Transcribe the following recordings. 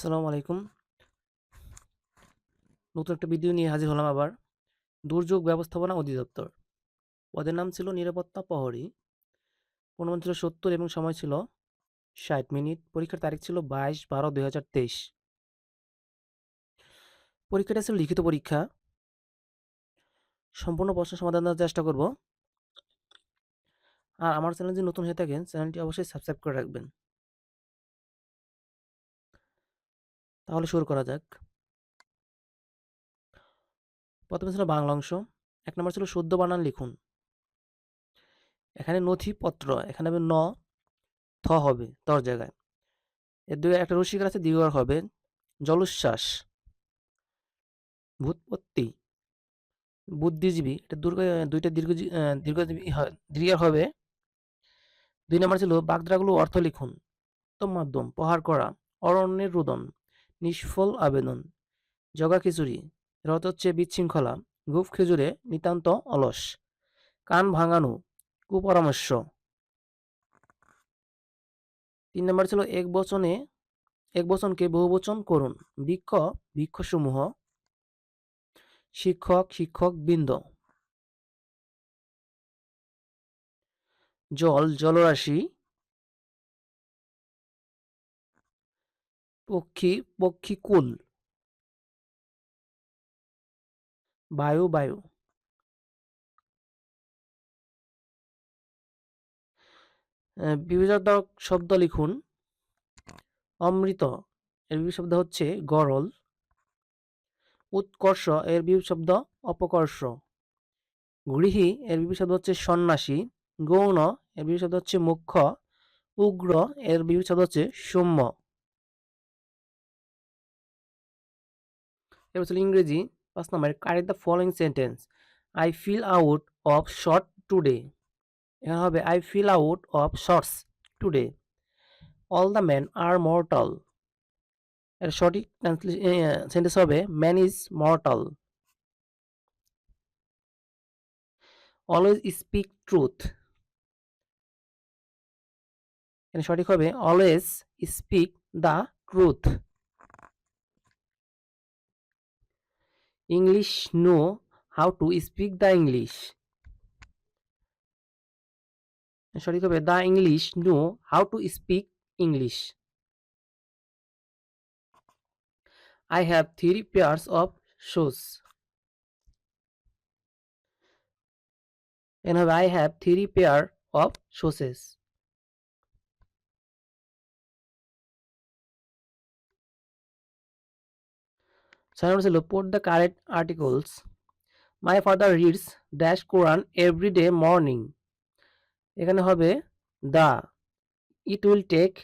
আসসালামু আলাইকুম। নতুন একটা ভিডিও নিয়ে হাজির হলাম আবার। দুর্যোগ ব্যবস্থাপনা অধিদপ্তর। পদের নাম ছিল নিরাপত্তা প্রহরী। পূর্ণমান ছিল ৭০ এবং সময় ছিল ৬০ মিনিট। পরীক্ষার তারিখ ছিল ২২/১২/২০২৩। পরীক্ষাটা ছিল লিখিত পরীক্ষা। সম্পূর্ণ প্রশ্ন সমাধান দেওয়ার চেষ্টা করব। আর আমার চ্যানেল যদি নতুন হয়ে থাকেন, চ্যানেলটি অবশ্যই সাবস্ক্রাইব করে রাখবেন। তাহলে শুরু করা যাক। প্রথমে ছিল বাংলা অংশ। ১ নম্বর ছিল শুদ্ধ বানান লিখুন। এখানে নথিপত্র, এখানে হবে থ হবে তর জায়গায়। এর দুই একটা রসিকার আছে, দীর্ঘ হবে। জলোচ্ছ্বাস, ভূতপত্তি, বুদ্ধিজীবী, এটা দুইটা দীর্ঘজীবী দীর্ঘ হবে। ২ নম্বর ছিল বাগধারাগুলো অর্থ লিখুন। উত্তম মাধ্যম, প্রহার করা, অরণ্যের রুদন, নিষ্ফল আবেদন, জগা খিচুড়ি, এর অর্থ হচ্ছে বিশৃঙ্খলা, গুফ খেজুরে, নিতান্ত অলস, কান ভাঙানো, কুপরামর্শ। ৩ নম্বর ছিল এক বচনকে বহুবচন করুন। বৃক্ষ, বৃক্ষসমূহ, শিক্ষক, শিক্ষক বৃন্দ, জল, জলরাশি, পক্ষী, পক্ষীকুল, বায়ু, বায়ু। বিপর্যয়ক শব্দ লিখুন। অমৃত, এর বিপরীত শব্দ হচ্ছে গরল। উৎকর্ষ, এর বিপরীত শব্দ অপকর্ষ। গৃহী, এর বিপরীত শব্দ হচ্ছে সন্ন্যাসী। গৌণ, এর বিপরীত শব্দ হচ্ছে মুখ্য। উগ্র, এর বিপরীত শব্দ হচ্ছে সৌম্য। এবার হচ্ছে ইংরেজি। ৫ নম্বর, correct the following sentence. I feel out of short today. এখানে হবে I feel out of shorts today. All the men are mortal. এর সঠিক সেন্টেন্স হবে man is mortal. Always speak truth. এখানে সঠিক হবে always speak the truth. English know how to speak the English. সঠিক হবে the English know how to speak English. I have 3 pairs of shoes. এখানে হবে I have 3 pair of shoeses. ৬ নম্বর ছিল put the correct articles. My father reads dash Quran every day morning. এখানে হবে the. It will take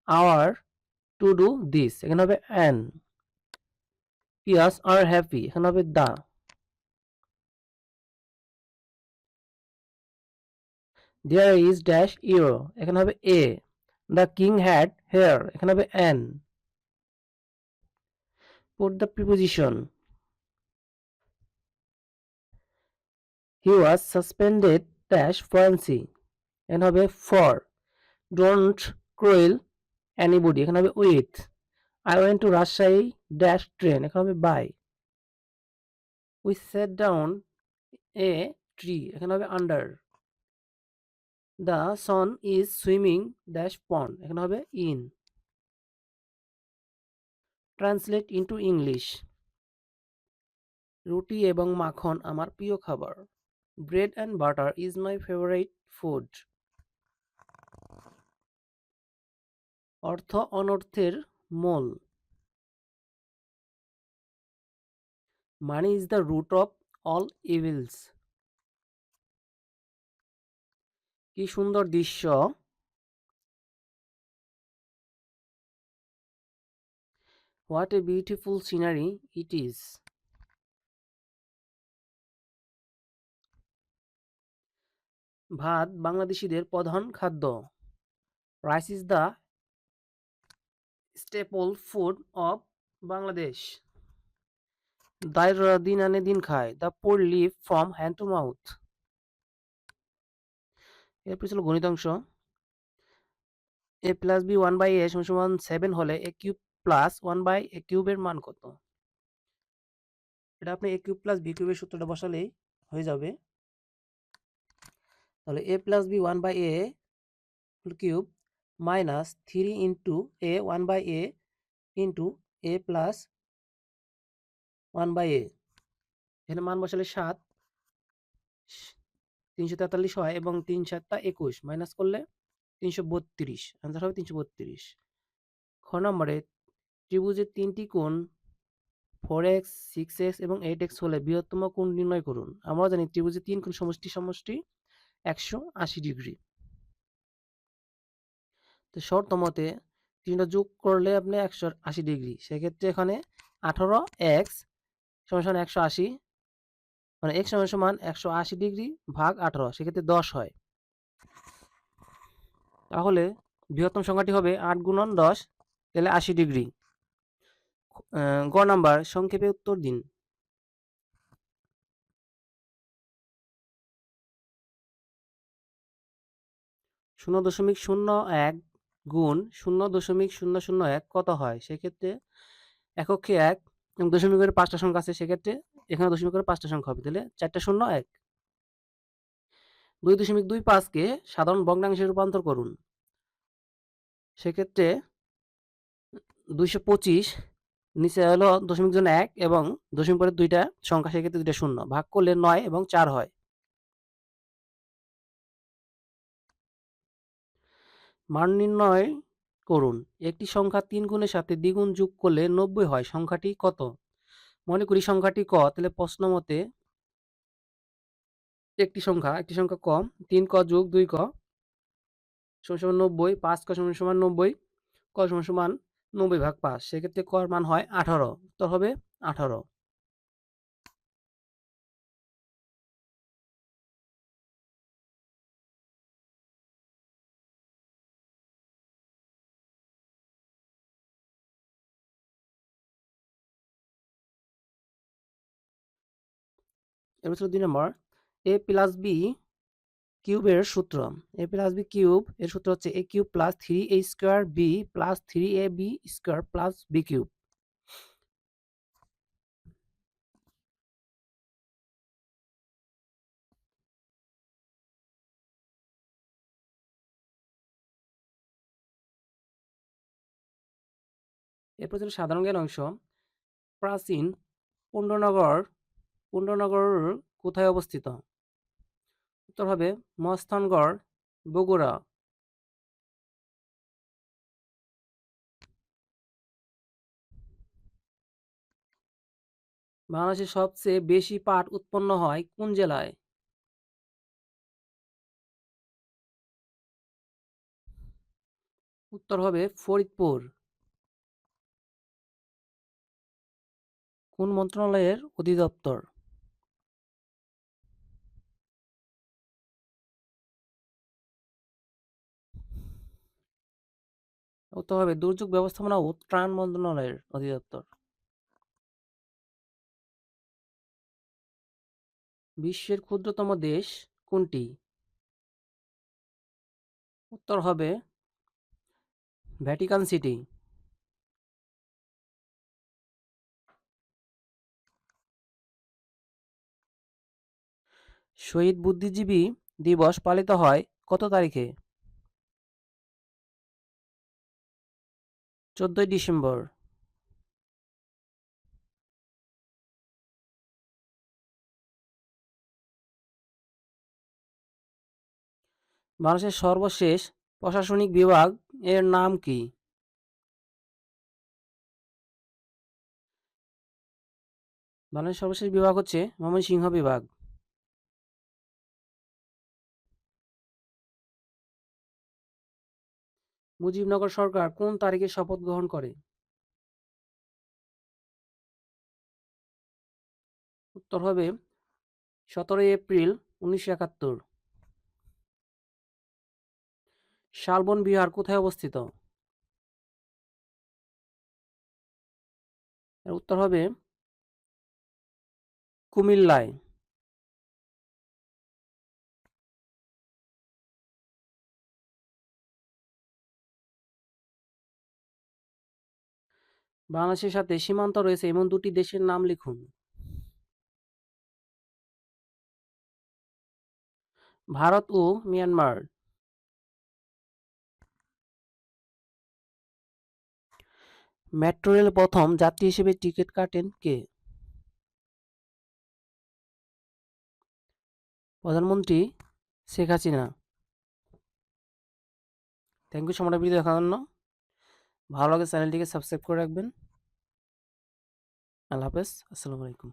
hour to do this. এখানে হবে an. Peers are happy. এখানে হবে the. There is dash euro. এখানে হবে a. The king had hair. এখানে হবে an. Put the preposition. He was suspended dash fancy. এখানে হবে for. Don't cruel anybody. এখানে হবে with. I went to Rajshahi dash train. এখানে হবে by. We sat down a tree. এখানে হবে under. The son is swimming dash pond. এখানে হবে in. Translate into English. রুটি এবং মাখন আমার প্রিয় খাবার। Bread and butter is my favorite food. অর্থ অনর্থের মূল। Money is the root of all evils. কি সুন্দর দৃশ্য। What a beautiful scenery it is. ভাত বাংলাদেশীদের প্রধান খাদ্য। Rice is the staple food of Bangladesh. দারিদ্ররা দিন আনে দিন খায়। The poor live from hand to mouth. এরপর ছিল গণিত অংশ। a plus b 1/a সমান 7 হলে a কিউব প্লাস 1/a কিউবের মান কত? এটা আপনি a কিউব প্লাস b কিউবের সূত্রটা বসালেই হয়ে যাবে। তাহলে a plus b 1/a cube minus 3 into a 1/a into a plus 1/a, এখানে মান বসালে 7, 343 হয় এবং 3 7 21 মাইনাস করলে 332, আনসার হবে 332। খ নম্বরে ত্রিভুজের তিনটি কোণ 4x 6x এবং 8x হলে বৃহত্তম কোণ নির্ণয় করুন। আমরা জানি ত্রিভুজের তিন কোণ সমষ্টি সমষ্টি 180 ডিগ্রি। তো শর্ত মতে তিনটা যোগ করলে আপনি 180 ডিগ্রি, সেক্ষেত্রে এখানে 18x সমান 180, মানে x সমান 180 ডিগ্রি ভাগ 18, সেক্ষেত্রে 10 হয়। তাহলে বৃহত্তম সংখ্যাটি হবে 8 গুণন 10, তাহলে 80 ডিগ্রি। গ নাম্বার সংক্ষেপে উত্তর দিন। 0.01 গুণ 0.001 কত হয়? সেক্ষেত্রে এককে 1 এবং দশমিকের 5টা সংখ্যা আছে, সেক্ষেত্রে এখানে দশমিকের 5টা সংখ্যা হবে, তাহলে 4টা 0 1। 2.25কে সাধারণ ভগ্নাংশে রূপান্তর করুন। সেক্ষেত্রে 225 নিচে হলো দশমিক জন্য 1 এবং দশমিক পরে দুইটা সংখ্যা, সেক্ষেত্রে দুইটা 0 ভাগ করলে 9 এবং 4 হয়। মান নির্ণয় করুন। একটি সংখ্যা 3 গুণের সাথে দ্বিগুণ যোগ করলে 90 হয়, সংখ্যাটি কত? মনে করি সংখ্যাটি ক, তাহলে প্রশ্ন মতে একটি সংখ্যা ক, 3 ক যোগ 2 ক সমান 90, 5 ক সমান 90, ক সমান 90 ভাগ 5, সেক্ষেত্রে ক মান হয় 18, উত্তর হবে 18। এবার হচ্ছে 2 নম্বর, a প্লাস বি কিউবের সূত্র। a প্লাস বি কিউব এর সূত্র হচ্ছে a cube plus 3a square b plus 3ab square plus b cube. এরপর হচ্ছে সাধারণ জ্ঞান অংশ। প্রাচীন পুণ্ড্রনগর কোথায় অবস্থিত? উত্তর হবে মস্তানগড়, বগুড়া। বাংলাদেশের সবচেয়ে বেশি পাট উৎপন্ন হয় কোন জেলায়? উত্তর হবে ফরিদপুর। কোন মন্ত্রণালয়ের অধিদপ্তর? উত্তর হবে দুর্যোগ ব্যবস্থাপনা ও ত্রাণ মন্ত্রণালয়ের অধিদপ্তর। বিশ্বের ক্ষুদ্রতম দেশ কোনটি? উত্তর হবে ভ্যাটিকান সিটি। শহীদ বুদ্ধিজীবী দিবস পালিত হয় কত তারিখে? 14ই ডিসেম্বর। বাংলাদেশের সর্বশেষ প্রশাসনিক বিভাগ এর নাম কি? বাংলাদেশের সর্বশেষ বিভাগ হচ্ছে ময়মনসিংহ বিভাগ। মুজিবনগর সরকার কোন তারিখে শপথ গ্রহণ করে? উত্তর হবে 17 এপ্রিল 1971। শালবন বিহার কোথায় অবস্থিত? এর উত্তর হবে কুমিল্লায়। বাংলাদেশের সাথে সীমান্ত রয়েছে এমন 2টি দেশের নাম লিখুন। ভারত ও মিয়ানমার। মেট্রো রেল প্রথম যাত্রী হিসেবে টিকিট কাটেন কে? প্রধানমন্ত্রী শেখ হাসিনা। থ্যাংক ইউ সময়টা ভিডিও দেখার জন্য। ভালো লাগে চ্যানেলটিকে সাবস্ক্রাইব করে রাখবেন। আল্লাহ হাফেজ, আসসালামু আলাইকুম।